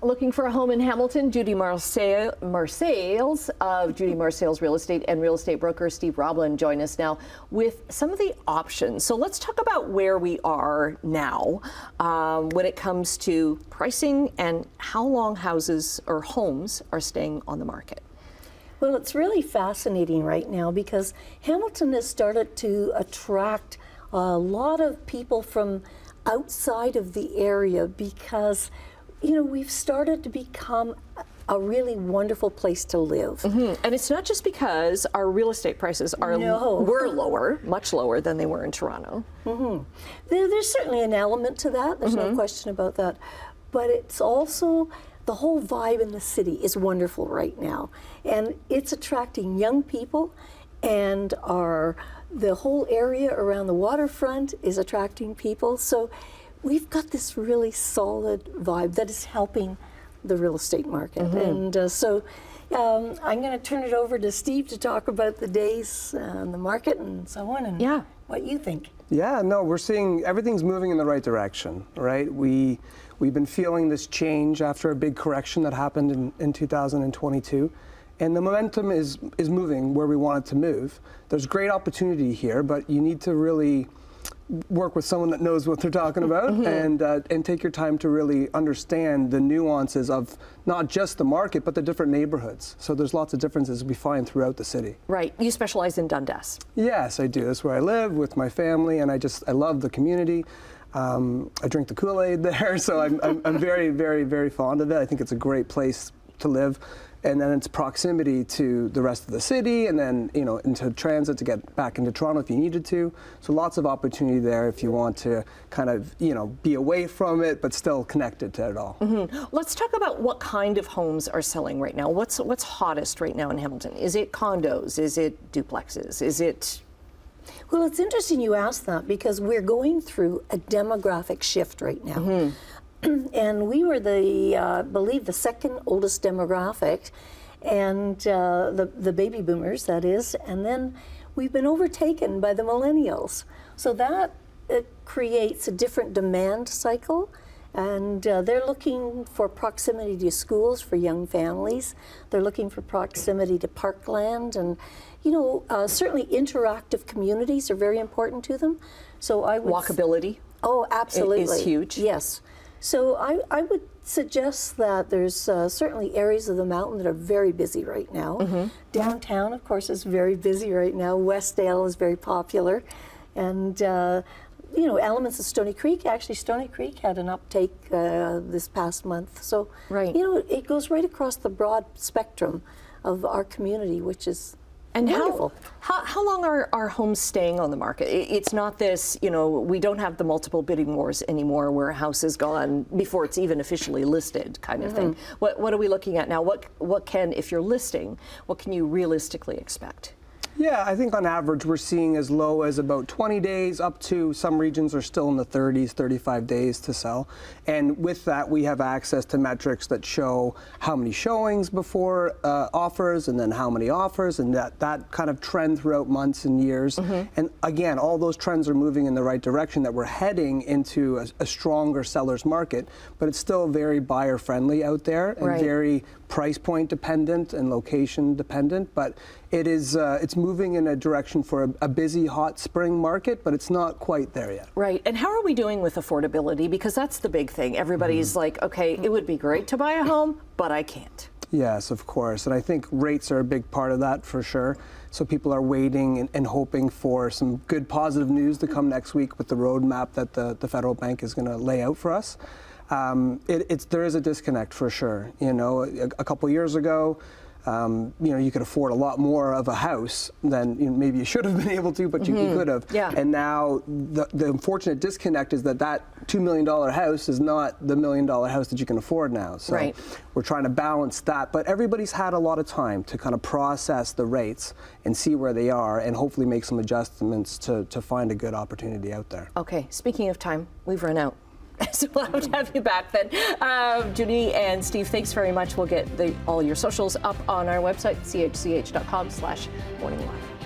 Looking for a home in Hamilton? Judy Marsales of Judy Marsales Real Estate and real estate broker Steve Roblin join us now with some of the options. So let's talk about where we are now when it comes to pricing and how long houses or homes are staying on the market. Well, it's really fascinating right now because Hamilton has started to attract a lot of people from outside of the area because, you know, we've started to become a really wonderful place to live. Mm-hmm. And it's not just because our real estate prices are were lower, much lower than they were in Toronto. Mm-hmm. There's certainly an element to that. There's no question about that. But it's also the whole vibe in the city is wonderful right now. And it's attracting young people, and the whole area around the waterfront is attracting people. So we've got this really solid vibe that is helping the real estate market. And so I'm going to turn it over to Steve to talk about the days on the market and so on, and what you think. Yeah, no, we're seeing everything's moving in the right direction, right? We've been feeling this change after a big correction that happened in 2022. And the momentum is moving where we want it to move. There's great opportunity here, but you need to really work with someone that knows what they're talking about and take your time to really understand the nuances of not just the market, but the different neighborhoods. So there's lots of differences we find throughout the city. Right. You specialize in Dundas. Yes, I do. That's where I live with my family, and I love the community. I drink the Kool-Aid there, so I'm very, very, very fond of it. I think it's a great place to live. And then it's proximity to the rest of the city, and then, you know, into transit to get back into Toronto if you needed to. So lots of opportunity there if you want to kind of, you know, be away from it, but still connected to it all. Let's talk about what kind of homes are selling right now. What's hottest right now in Hamilton? Is it condos? Is it duplexes? Is it... Well, it's interesting you ask that because we're going through a demographic shift right now. And we were believe the second oldest demographic, and the baby boomers, that is, and then we've been overtaken by the millennials. So that creates a different demand cycle, and they're looking for proximity to schools for young families. They're looking for proximity to parkland, and you know, certainly interactive communities are very important to them. So I would walkability. Oh, absolutely, is huge. Yes. So I would suggest that there's certainly areas of the mountain that are very busy right now. Downtown, of course, is very busy right now. Westdale is very popular. And, you know, elements of Stony Creek, actually Stony Creek had an uptake this past month. So, you know, it goes right across the broad spectrum of our community, which is wonderful. How long are our homes staying on the market? It's not this, you know, we don't have the multiple bidding wars anymore where a house is gone before it's even officially listed kind of thing. What are we looking at now? What can, if you're listing, what can you realistically expect? Yeah, I think on average we're seeing as low as about 20 days up to some regions are still in the 30s, 35 days to sell. And with that, we have access to metrics that show how many showings before offers and then how many offers, and that kind of trend throughout months and years. And again, all those trends are moving in the right direction, that we're heading into a stronger seller's market, but it's still very buyer friendly out there and very price point dependent and location dependent, but it is it's moving in a direction for a busy, hot spring market, but it's not quite there yet. Right. And how are we doing with affordability? Because that's the big thing. Everybody's like, okay, it would be great to buy a home, but I can't. Yes, of course. And I think rates are a big part of that for sure. So people are waiting and hoping for some good positive news to come next week with the roadmap that the federal bank is going to lay out for us. There is a disconnect for sure. You know, a couple years ago, you know, you could afford a lot more of a house than maybe you should have been able to, but you could have. And now the unfortunate disconnect is that $2 million house is not the $1 million house that you can afford now. So we're trying to balance that. But everybody's had a lot of time to kind of process the rates and see where they are and hopefully make some adjustments to find a good opportunity out there. Okay, speaking of time, we've run out. So we'll have to have you back then. Judy and Steve, thanks very much. We'll get all your socials up on our website, chch.com/morninglive.